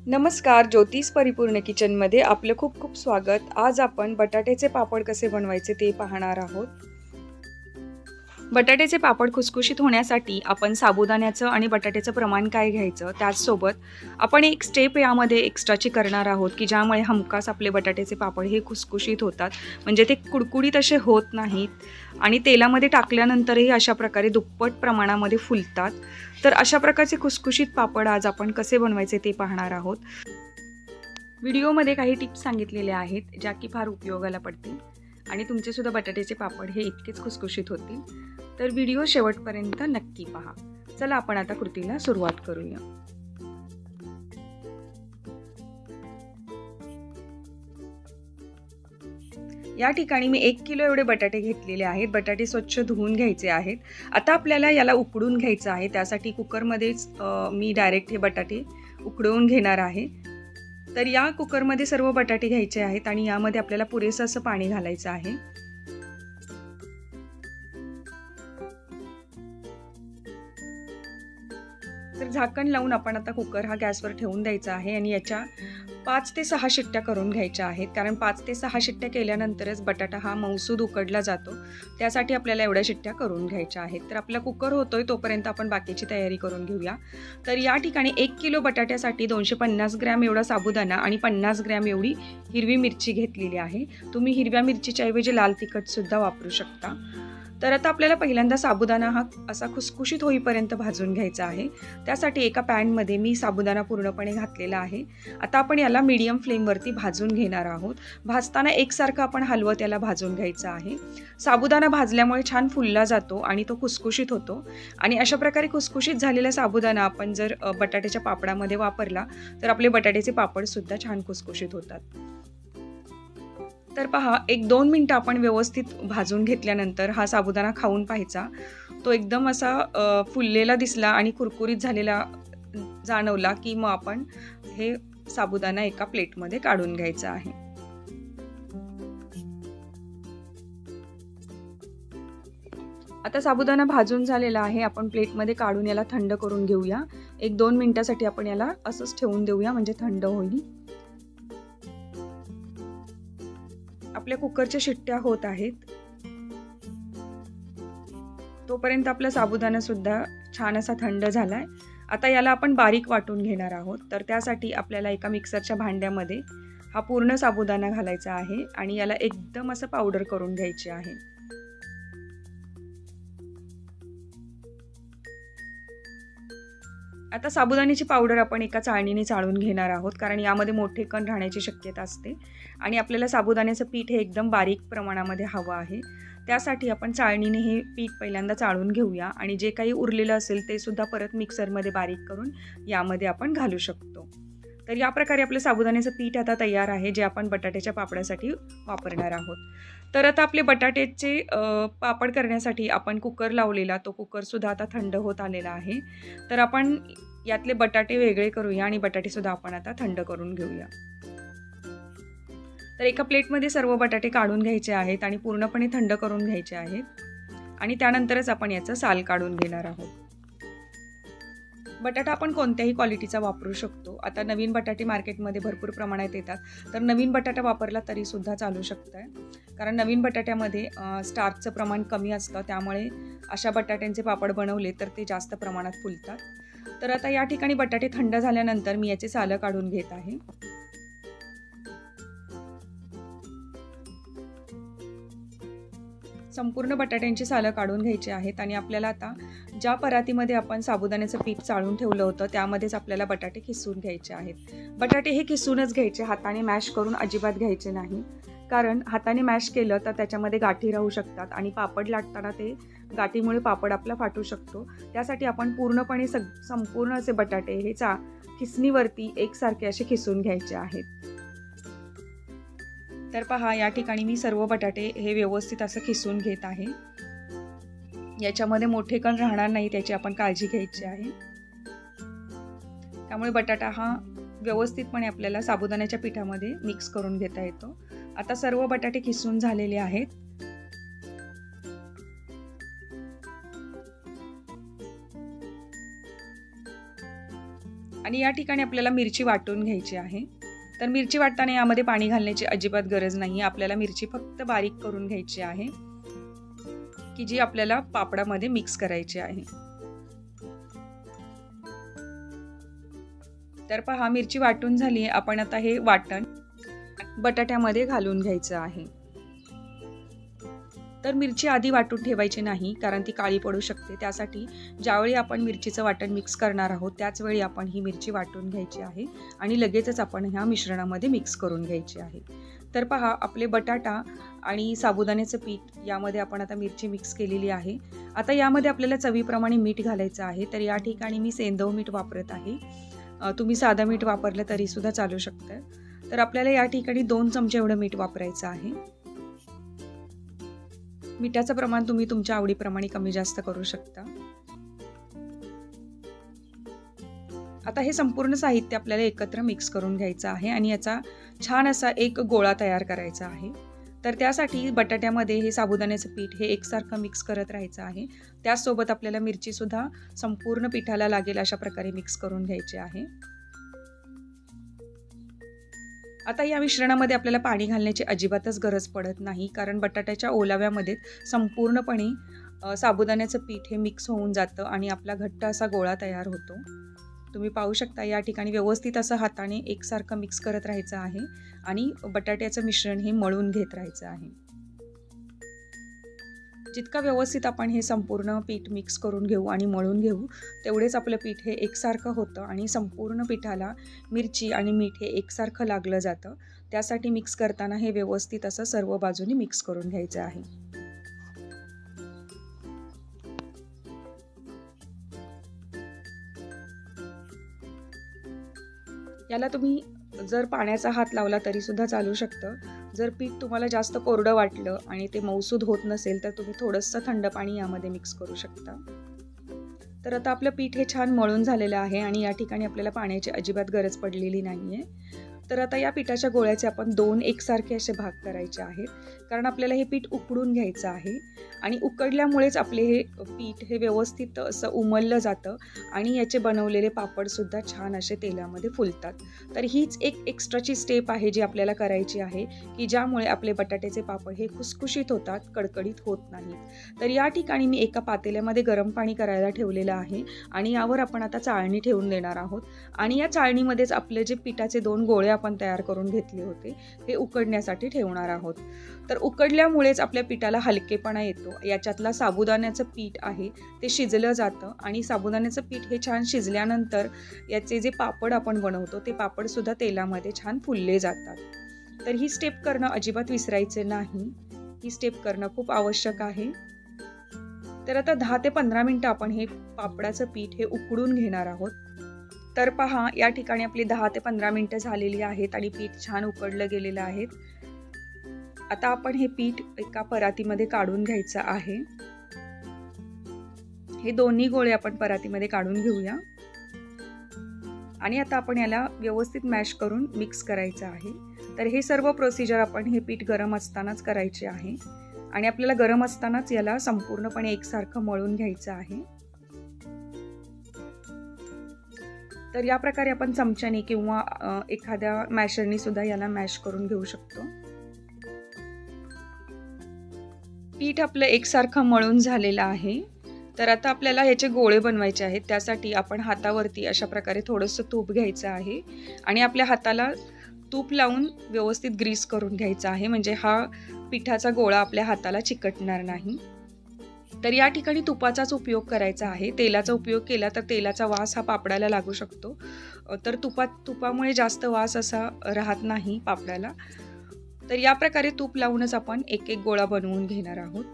नमस्कार, ज्योतिष परिपूर्ण किचनमध्ये आपलं खूप खूप स्वागत. आज आपण बटाट्याचे पापड कसे बनवायचे ते पाहणार आहोत. बटाट्याचे पापड खुसखुशीत होण्यासाठी आपण साबुदाण्याचं आणि बटाट्याचं प्रमाण काय घ्यायचं, त्याचसोबत आपण एक स्टेप यामध्ये एक्स्ट्राची करणार आहोत की ज्यामुळे हमखास आपले बटाट्याचे पापड हे खुसखुशीत होतात. म्हणजे ते कुडकुडीत असे होत नाहीत आणि तेलामध्ये टाकल्यानंतरही अशा प्रकारे दुप्पट प्रमाणामध्ये फुलतात. तर अशा प्रकारचे खुसखुशीत पापड आज आपण कसे बनवायचे ते पाहणार आहोत. व्हिडिओमध्ये काही टिप्स सांगितलेल्या आहेत ज्या की फार उपयोगाला पडतील आणि तुमचेसुद्धा बटाट्याचे पापड हे इतकेच खुसखुशीत होतील. तर व्हिडिओ शेवटपर्यंत नक्की पहा. चला आपण आता कृतीला सुरुवात करूया. या ठिकाणी मी 1 किलो एवढे बटाटे घेतलेले आहेत. बटाटे स्वच्छ धुवून घ्यायचे आहेत. आता आपल्याला याला उकडून घ्यायचं आहे. त्यासाठी कुकरमध्येच मी डायरेक्ट हे बटाटे उकडवून घेणार आहे. तर या कुकरमध्ये सर्व बटाटे घ्यायचे आहेत आणि यामध्ये आपल्याला पुरेसं असं पाणी घालायचं आहे. तर झाकण लावून आपण आता कुकर हा गॅसवर ठेवून द्यायचा आहे आणि याच्या 5 ते 6 शिट्ट्या करून घ्यायच्या आहेत. कारण 5 ते 6 शिट्ट्या केल्यानंतरच बटाटा हा मऊसूद उकडला जातो. त्यासाठी आपल्याला एवढ्या शिट्ट्या करून घ्यायच्या आहेत. तर आपला कुकर होतोय तोपर्यंत आपण बाकीची तयारी करून घेऊया. तर या ठिकाणी 1 किलो बटाट्यासाठी 250 ग्रॅम एवढा साबुदाणा आणि 50 ग्रॅम एवढी हिरवी मिरची घेतलेली आहे. तुम्ही हिरव्या मिरचीच्या ऐवजी लाल तिखटसुद्धा वापरू शकता. तर आता आपल्याला पहिल्यांदा साबुदाणा हा असा खुसखुशीत होईपर्यंत भाजून घ्यायचा आहे. त्यासाठी एका पॅनमध्ये मी साबुदाणा पूर्णपणे घातलेला आहे. आता आपण याला मीडियम फ्लेमवरती भाजून घेणार आहोत. भाजताना एकसारखं आपण हलवत याला भाजून घ्यायचं आहे. साबुदाणा भाजल्यामुळे छान फुलला जातो आणि तो खुसखुशीत होतो आणि अशा प्रकारे खुसखुशीत झालेला साबुदाणा आपण जर बटाट्याच्या पापडामध्ये वापरला तर आपले बटाट्याचे पापडसुद्धा छान खुसखुशीत होतात. तर पहा, 1-2 मिनटं आपण व्यवस्थित भाजून घेतल्यानंतर हा साबुदाणा खाऊन पाहायचा. तो एकदम असा फुललेला दिसला आणि कुरकुरीत झालेला जाणवला की मग आपण हे साबुदाणा एका प्लेटमध्ये काढून घ्यायचा आहे. आता साबुदाणा भाजून झालेला आहे. आपण प्लेटमध्ये काढून याला थंड करून घेऊया. 1-2 मिनिटासाठी आपण याला असंच ठेवून देऊया म्हणजे थंड होईल. आपल्या कुकरच्या शिट्ट्या होत आहेत. तोपर्यंत आपला साबुदाणा सुद्धा छान असा थंड झालाय. आता याला आपण बारीक वाटून घेणार आहोत. तर त्यासाठी आपल्याला एका मिक्सरच्या भांड्यामध्ये हा पूर्ण साबुदाणा घालायचा आहे आणि याला एकदम असं पावडर करून घ्यायची आहे. आता साबुदाण्याची पावडर आपण एका चाळणीने चाळून घेणार आहोत कारण यामध्ये मोठे कण राहण्याची शक्यता असते आणि आपल्याला साबुदाण्याचं पीठ हे एकदम बारीक प्रमाणामध्ये हवं आहे. त्यासाठी आपण चाळणीने हे पीठ पहिल्यांदा चाळून घेऊया आणि जे काही उरलेलं असेल ते सुद्धा परत मिक्सरमध्ये बारीक करून यामध्ये आपण घालू शकतो. तर या प्रकारे आपलं साबुदाण्याचं पीठ आता तयार आहे जे आपण बटाट्याच्या पापडासाठी वापरणार आहोत. तर आता आपले बटाट्याचे पापड करण्यासाठी आपण कुकर लावलेला तो कुकरसुद्धा आता थंड होत आलेला आहे. तर आपण यातले बटाटे वेगळे करूया आणि बटाटेसुद्धा आपण आता थंड करून घेऊया. तर एका प्लेटमध्ये सर्व बटाटे काढून घ्यायचे आहेत आणि पूर्णपणे थंड करून घ्यायचे आहेत आणि त्यानंतरच आपण याचं साल काढून घेणार आहोत. बटाटा आपण कोणत्याही क्वालिटीचा वापरू शकतो. आता नवीन बटाटे मार्केटमध्ये भरपूर प्रमाणात येतात. तर नवीन बटाटा वापरला तरीसुद्धा चालू शकतं कारण नवीन बटाट्यामध्ये स्टार्चचं प्रमाण कमी असतं. त्यामुळे अशा बटाट्यांचे पापड बनवले तर ते जास्त प्रमाणात फुलतात. तर आता या ठिकाणी बटाटे थंड झाल्यानंतर मी याचे सालं काढून घेत आहे. संपूर्ण बटाट्यांची सालं काढून घ्यायची आहेत आणि आपल्याला आता ज्या परातीमध्ये आपण साबुदाण्याचं पीठ चाळून ठेवलं होतं त्यामध्येच आपल्याला बटाटे किसून घ्यायचे आहेत. बटाटे हे किसूनच घ्यायचे, हाताने मॅश करून अजिबात घ्यायचे नाही. कारण हाताने मॅश केलं तर त्याच्यामध्ये गाठी राहू शकतात आणि पापड लाटताना ते गाठीमुळे पापड आपला फाटू शकतो. त्यासाठी आपण पूर्णपणे संपूर्ण असे बटाटे हे खिसणीवरती एकसारखे असे खिसून घ्यायचे आहेत. तर पहा, या ठिकाणी मी सर्व बटाटे हे व्यवस्थित असं खिसून घेत आहे. याच्यामध्ये मोठे कण राहणार नाही त्याची आपण काळजी घ्यायची आहे. त्यामुळे बटाटा हा व्यवस्थितपणे आपल्याला साबुदाण्याच्या पिठामध्ये मिक्स करून घेता येतो. आता सर्व बटाटे खिसून झालेले आहेत. आणि या ठिकाणी आपल्याला मिरची वाटून घ्यायची आहे. तर मिरची वाटताना यामध्ये पाणी घालण्याची अजिबात गरज नाही. आपल्याला मिरची फक्त बारीक करून घ्यायची आहे, की जी आपल्याला पापडामध्ये मिक्स करायची आहे. तर पहा, मिरची वाटून झाली आहे. आपण आता हे वाटण बटाट्यामध्ये घालून घ्यायचं आहे. तर मिरची आधी वाटून ठेवायची नाही, कारण ती काळी पडू शकते. त्यासाठी ज्यावेळी आपण मिरचीचं वाटण मिक्स करणार आहोत त्याच वेळी आपण ही मिरची वाटून घ्यायची आहे आणि लगेचच आपण ह्या मिश्रणामध्ये मिक्स करून घ्यायची आहे. तर पहा, आपले बटाटा आणि साबुदाण्याचं पीठ यामध्ये आपण आता मिरची मिक्स केलेली आहे. आता यामध्ये आपल्याला चवीप्रमाणे मीठ घालायचं आहे. तर या ठिकाणी मी सेंधव मीठ वापरत आहे. तुम्ही साधं मीठ वापरलं तरी सुद्धा चालू शकतं. तर आपल्याला या ठिकाणी 2 चमचे एवढं मीठ वापरायचं आहे. मिठाचं प्रमाण तुम्ही तुमच्या आवडीप्रमाणे कमी जास्त करू शकता. आता हे संपूर्ण साहित्य आपल्याला एकत्र मिक्स करून घ्यायचं आहे आणि याचा छान असा एक गोळा तयार करायचा आहे. तर त्यासाठी बटाट्यामध्ये हे साबुदाण्याचं पीठ हे एकसारखं मिक्स करत राहायचं आहे. त्याचसोबत आपल्याला मिरची सुद्धा संपूर्ण पिठाला लागेल अशा प्रकारे मिक्स करून घ्यायची आहे. आता या मिश्रणामध्ये आपल्याला पाणी घालण्याची अजिबातच गरज पडत नाही, कारण बटाट्याच्या ओलाव्यामध्ये संपूर्णपणे साबुदाण्याचं पीठ हे मिक्स होऊन जातं आणि आपला घट्ट असा गोळा तयार होतो. तुम्ही पाहू शकता, या ठिकाणी व्यवस्थित असं हाताने एकसारखं मिक्स करत राहायचं आहे आणि बटाट्याचं मिश्रण हे मळून घेत राहायचं आहे. जितका व्यवस्थित आपण हे संपूर्ण पीठ मिक्स करून घेऊ आणि मळून घेऊ, तेवढेच आपलं पीठ हे एकसारखं होतं आणि संपूर्ण पिठाला मिरची आणि मीठ हे एकसारखं लागलं जातं. त्यासाठी मिक्स करताना हे व्यवस्थित असं सर्व बाजूनी मिक्स करून घ्यायचं आहे. याला तुम्ही जर पाण्याचा हात लावला तरी सुद्धा चालू शकतं. जर पीठ तुम्हाला जास्त कोरडं वाटलं आणि ते मऊसूद होत नसेल तर तुम्ही थोडंसं थंड पाणी यामध्ये मिक्स करू शकता. तर आता आपलं पीठ हे छान मळून झालेलं आहे आणि या ठिकाणी आपल्याला पाण्याची अजिबात गरज पडलेली नाही आहे. तर आता या पिठाच्या गोळ्याचे आपण 2 एकसारखे असे भाग करायचे आहेत, कारण आपल्याला हे पीठ उकडून घ्यायचं आहे आणि उकडल्यामुळेच आपले हे पीठ हे व्यवस्थित असं उमललं जातं आणि याचे बनवलेले पापडसुद्धा छान असे तेलामध्ये फुलतात. तर हीच एक एक्स्ट्राची स्टेप आहे जी आपल्याला करायची आहे, की ज्यामुळे आपले बटाट्याचे पापड हे खुसखुशीत होतात, कडकडीत होत नाहीत. तर या ठिकाणी मी एका पातेल्यामध्ये गरम पाणी करायला ठेवलेलं आहे आणि यावर आपण आता चाळणी ठेवून देणार आहोत आणि या चाळणीमध्येच आपले जे पिठाचे 2 गोळे आपण तयार करून घेतले होते हे उकडण्यासाठी ठेवणार आहोत. तर उकडल्यामुळेच आपल्या पिठाला हलकेपणा येतो. याच्यातला साबुदाण्याचं पीठ आहे ते शिजलं जातं आणि साबुदाण्याचं पीठ हे छान शिजल्यानंतर याचे जे पापड आपण बनवतो ते पापडसुद्धा तेलामध्ये छान फुलले जातात. तर ही स्टेप करणं अजिबात विसरायचे नाही. ही स्टेप करणं खूप आवश्यक आहे. तर आता 10 ते 15 मिनिटं आपण हे पापडाचं पीठ हे उकडून घेणार आहोत. तर पहा, या ठिकाणी आपली 10 ते 15 मिनिटं झालेली आहेत आणि पीठ छान उकडलं गेलेलं आहे. आता आपण हे पीठ एका परातीमध्ये काढून घ्यायचं आहे. हे दोन्ही गोळे आपण परातीमध्ये काढून घेऊया आणि आता आपण याला व्यवस्थित मॅश करून मिक्स करायचं आहे. तर हे सर्व प्रोसिजर आपण हे पीठ गरम असतानाच करायचे आहे आणि आपल्याला गरम असतानाच याला संपूर्णपणे एकसारखं मळून घ्यायचं आहे. तर या प्रकारे आपण चमच्याने किंवा एखाद्या मॅशरने सुद्धा याला मॅश करून घेऊ शकतो. पीठ आपलं एकसारखं मळून झालेलं आहे. तर आता आपल्याला याचे गोळे बनवायचे आहेत. त्यासाठी आपण हातावरती अशा प्रकारे थोडंसं तूप घ्यायचं आहे आणि आपल्या हाताला तूप लावून व्यवस्थित ग्रीस करून घ्यायचा आहे, म्हणजे हा पिठाचा गोळा आपल्या हाताला चिकटणार नाही. तर या ठिकाणी तुपाचाच उपयोग करायचा आहे. तेलाचा उपयोग केला तर तेलाचा वास हा पापडाला लागू शकतो. तर तुपामुळे जास्त वास असा राहत नाही पापडाला. तर या प्रकारे तूप लावूनच आपण एक एक गोळा बनवून घेणार आहोत.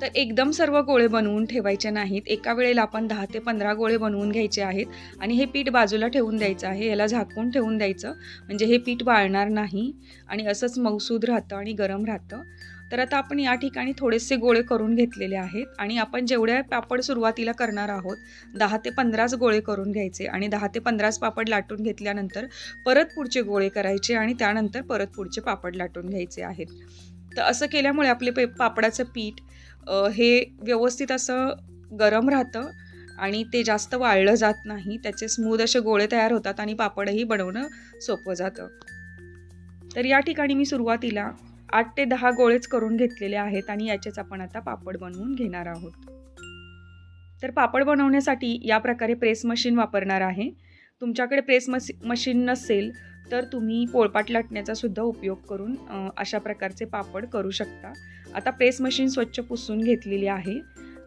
तर एकदम सर्व गोळे बनवून ठेवायचे नाहीत. एका वेळेला आपण 10 ते 15 गोळे बनवून घ्यायचे आहेत आणि हे पीठ बाजूला ठेवून द्यायचं आहे. याला झाकून ठेवून द्यायचं, म्हणजे हे पीठ वाळणार नाही आणि असंच मऊसूद राहतं आणि गरम राहतं. तर आता आपण या ठिकाणी थोडेसे गोळे करून घेतलेले आहेत आणि आपण जेवढे पापड सुरुवातीला करणार आहोत 10 ते 15च गोळे करून घ्यायचे आणि 10 ते 15च पापड लाटून घेतल्यानंतर परत पुढचे गोळे करायचे आणि त्यानंतर परत पुढचे पापड लाटून घ्यायचे आहेत. तर असं केल्यामुळे आपले पापडाचं पीठ हे व्यवस्थित असं गरम राहतं आणि ते जास्त वाळलं जात नाही, त्याचे स्मूथ असे गोळे तयार होतात आणि पापडही बनवणं सोपं जातं. तर या ठिकाणी मी सुरुवातीला 8 ते 10 गोळेच करून घेतलेले आहेत आणि याचेच आपण आता पापड बनवून घेणार आहोत. तर पापड बनवण्यासाठी या प्रकारे प्रेस मशीन वापरणार आहे. तुमच्याकडे प्रेस मशीन नसेल तर तुम्ही पोळपाट लाटण्याचा सुद्धा उपयोग करून अशा प्रकारचे पापड करू शकता. आता प्रेस मशीन स्वच्छ पुसून घेतलेली आहे.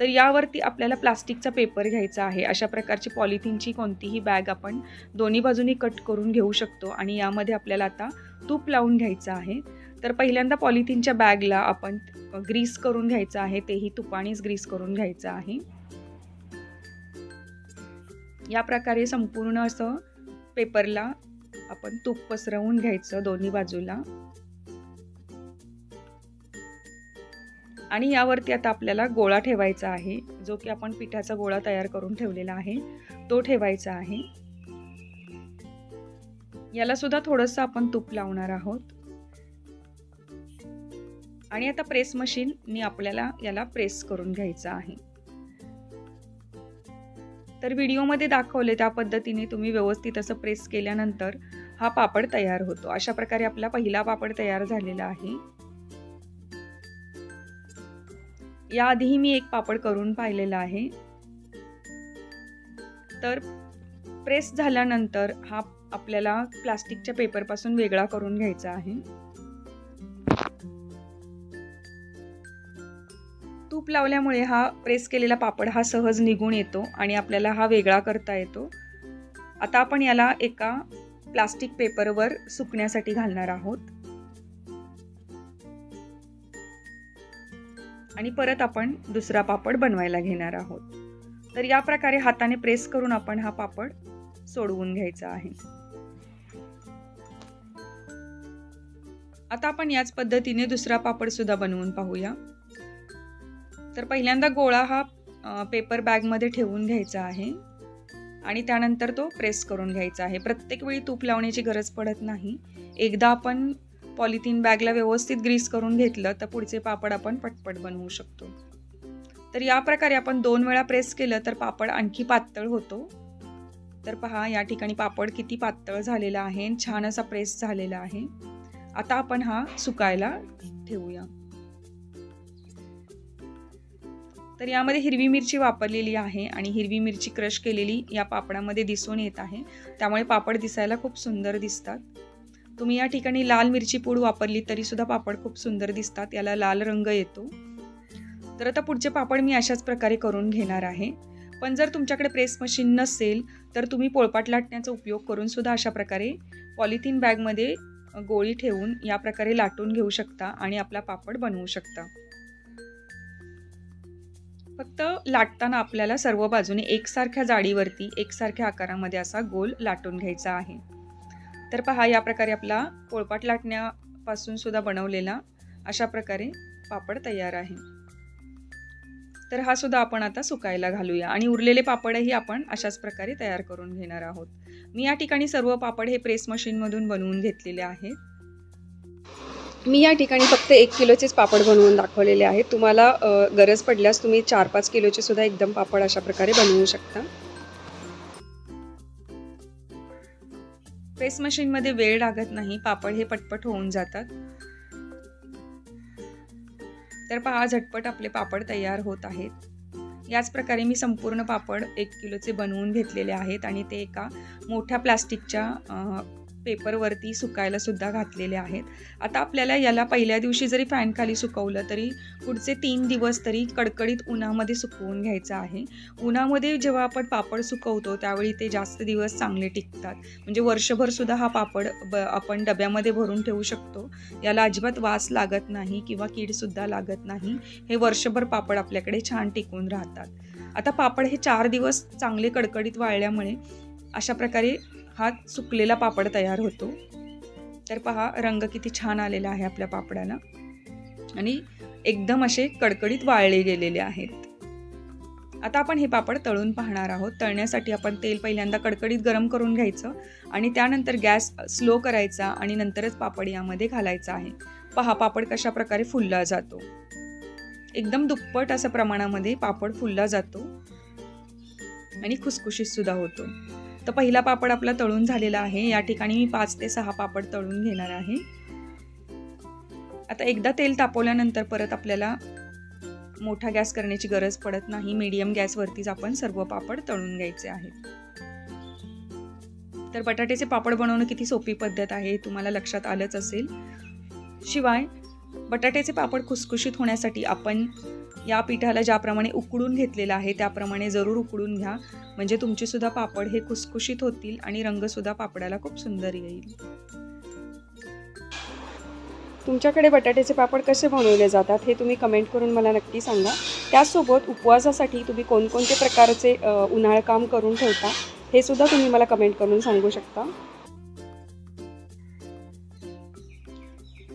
तर यावरती आपल्याला प्लास्टिकचा पेपर घ्यायचा आहे. अशा प्रकारची पॉलिथिनची कोणतीही बॅग आपण दोन्ही बाजूनी कट करून घेऊ शकतो आणि यामध्ये आपल्याला आता तूप लावून घ्यायचं आहे. तर पहिल्यांदा पॉलिथिनच्या बॅगला आपण ग्रीस करून घ्यायचं आहे, तेही तुपानेच ग्रीस करून घ्यायचं आहे. या प्रकारे संपूर्ण असं पेपरला आपण तूप पसरवून घ्यायचं दोन्ही बाजूला आणि यावरती आता आपल्याला गोळा ठेवायचा आहे, जो की आपण पिठाचा गोळा तयार करून ठेवलेला आहे तो ठेवायचा आहे. याला सुद्धा थोडंसं आपण तूप लावणार आहोत आणि आता प्रेस मशीनने आपल्याला याला प्रेस करून घ्यायचं आहे. तर व्हिडिओमध्ये दाखवले त्या पद्धतीने तुम्ही व्यवस्थित असं प्रेस केल्यानंतर हा पापड तयार होतो. अशा प्रकारे आपला पहिला पापड तयार झालेला आहे. याआधीही मी एक पापड करून पाहिलेला आहे. तर प्रेस झाल्यानंतर हा आपल्याला प्लास्टिकच्या पेपरपासून वेगळा करून घ्यायचा आहे. तूप लावल्यामुळे हा प्रेस केलेला पापड हा सहज निघून येतो आणि आपल्याला हा वेगळा करता येतो. आता आपण याला एका प्लास्टिक पेपरवर सुकण्यासाठी घालणार आहोत आणि परत आपण दुसरा पापड बनवायला घेणार आहोत. तर या प्रकारे हाताने प्रेस करून आपण हा पापड सोडवून घ्यायचा आहे. आता आपण याच पद्धतीने दुसरा पापड सुद्धा बनवून पाहूया. तर पहिल्यांदा गोळा हा पेपर बॅगमध्ये ठेवून घ्यायचा आहे आणि त्यानंतर तो प्रेस करून घ्यायचा आहे. प्रत्येक वेळी तूप लावण्याची गरज पडत नाही. एकदा आपण पॉलिथिन बॅगला व्यवस्थित ग्रीस करून घेतलं तर पुढचे पापड आपण पटपट बनवू शकतो. तर या प्रकारे आपण 2 वेळा प्रेस केलं तर पापड आणखी पातळ होतो. तर पहा या ठिकाणी पापड किती पातळ झालेला आहे, छान असा प्रेस झालेला आहे. आता आपण हा सुकायला ठेवूया. तर यामध्ये हिरवी मिरची वापरलेली आहे आणि हिरवी मिरची क्रश केलेली या पापडामध्ये दिसून येत आहे, त्यामुळे पापड दिसायला खूप सुंदर दिसतात. तुम्ही या ठिकाणी लाल मिरची पूड वापरली तरी सुद्धा पापड खूप सुंदर दिसतात, याला लाल रंग येतो. तर आता पुढचे पापड मी अशाच प्रकारे करून घेणार आहे. पण जर तुमच्याकडे प्रेस मशीन नसेल तर तुम्ही पोळपाट लाटण्याचा उपयोग करून सुद्धा अशा प्रकारे पॉलिथिन बॅगमध्ये गोळी ठेवून या प्रकारे लाटून घेऊ शकता आणि आपला पापड बनवू शकता. फक्त लाटताना आपल्याला सर्व बाजूने एकसारख्या जाडीवरती एकसारख्या आकारामध्ये असा गोल लाटून घ्यायचा आहे. तर पहा या प्रकारे आपला पोळपाट लाटण्यापासून सुद्धा बनवलेला अशा प्रकारे पापड तयार आहे. तर हा सुद्धा आपण आता सुकायला घालूया आणि उरलेले पापडही आपण अशाच प्रकारे तयार करून घेणार आहोत. मी या ठिकाणी सर्व पापड हे प्रेस मशीनमधून बनवून घेतलेले आहेत. मी या ठिकाणी फक्त 1 किलोचेच पापड बनवून दाखवलेले आहेत. तुम्हाला गरज पडल्यास तुम्ही 4-5 किलोचे सुद्धा एकदम पापड अशा प्रकारे बनवू शकता. प्रेस मशीनमध्ये वेळ लागत नाही, पापड हे पटपट होऊन जातात. तर पहा झटपट आपले पापड तयार होत आहेत. याच प्रकारे मी संपूर्ण पापड 1 किलोचे बनवून घेतलेले आहेत आणि ते एका मोठ्या प्लास्टिकच्या पेपरवरती सुकायला सुद्धा घातलेले आहेत. आता आपल्याला याला पहिल्या दिवशी जरी फॅन खाली सुकवलं तरी पुढचे 3 दिवस तरी कडकडीत उन्हामध्ये सुकवून घ्यायचं आहे. उन्हामध्ये जेव्हा आपण पापड सुकवतो त्यावेळी ते जास्त दिवस चांगले टिकतात. म्हणजे वर्षभर सुद्धा हा पापड आपण डब्यामध्ये भरून ठेवू शकतो. याला अजिबात वास लागत नाही किंवा कीड सुद्धा लागत नाही. हे वर्षभर पापड आपल्याकडे छान टिकून राहतात. आता पापड हे 4 दिवस चांगले कडकडीत वाळल्यामुळे अशा प्रकारे हा सुकलेला पापड तयार होतो. तर पहा रंग किती छान आलेला आहे आपल्या पापडाला आणि एकदम असे कडकडीत वाळले गेलेले आहेत. आता आपण हे पापड तळून पाहणार आहोत. तळण्यासाठी आपण तेल पहिल्यांदा कडकडीत गरम करून घ्यायचं आणि त्यानंतर गॅस स्लो करायचा आणि नंतरच पापड यामध्ये घालायचा आहे. पहा पापड कशा प्रकारे फुलला जातो. एकदम दुप्पट असं प्रमाणामध्ये पापड फुलला जातो. आणि खुसखुशीतसुद्धा होतो. तर पहिला पापड आपला तळून झालेला आहे. या ठिकाणी मी 5 ते 6 पापड तळून घेणार आहे. आता एकदा तेल तापवल्यानंतर परत आपल्याला मोठा गॅस करण्याची गरज पडत नाही. मीडियम गॅसवरतीच आपण सर्व पापड तळून घ्यायचे आहेत. तर बटाट्याचे पापड बनवणं किती सोपी पद्धत आहे हे तुम्हाला लक्षात आलंच असेल. शिवाय बटाट्याचे पापड खुसखुशीत होण्यासाठी आपण या पिठाला ज्याप्रमाणे उकडून घेतलेलं आहे त्याप्रमाणे जरूर उकडून घ्या. म्हणजे तुमचे सुद्धा पापड हे खुसखुशीत होतील आणि रंगसुद्धा पापडाला खूप सुंदर येईल. तुमच्याकडे बटाट्याचे पापड कसे बनवले जातात हे तुम्ही कमेंट करून मला नक्की सांगा. त्याचसोबत उपवासासाठी तुम्ही कोणकोणते प्रकारचे उन्हाळ काम करून ठेवता हे सुद्धा तुम्ही मला कमेंट करून सांगू शकता.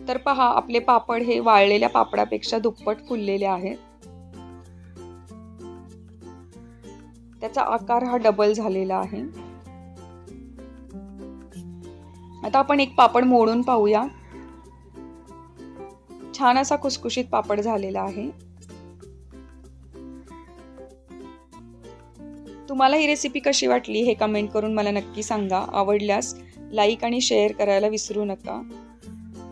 तर पहा, आपले पापड हे वाळलेल्या पापडापेक्षा दुप्पट फुललेले आहेत. त्याचा आकार हा डबल झालेला आहे. आता आपण एक पापड मोडून पाहूया. छान असा खुसखुशीत पापड झालेला आहे. तुम्हाला ही रेसिपी कशी वाटली हे कमेंट करून मला नक्की सांगा. आवडल्यास लाईक आणि शेअर करायला विसरू नका.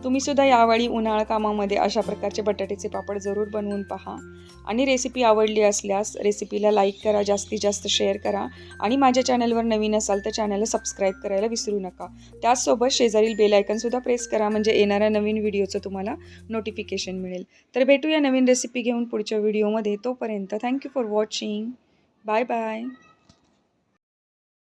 तुम्ही सुद्धा यावेळी उन्हाळा कामामध्ये अशा प्रकारचे बटाट्याचे पापड जरूर बनवून पहा. आणि रेसिपी आवडली असल्यास रेसिपीला लाईक करा, जास्तीत जास्त शेअर करा. आणि माझ्या चॅनलवर नवीन असाल तर चॅनलला सबस्क्राईब करायला विसरू नका. त्याचसोबत शेजारील बेल आयकॉनसुद्धा प्रेस करा, म्हणजे येणाऱ्या नवीन व्हिडिओचं तुम्हाला नोटिफिकेशन मिळेल. तर भेटूया नवीन रेसिपी घेऊन पुढच्या व्हिडिओमध्ये. तोपर्यंत thank you for watching. Bye bye.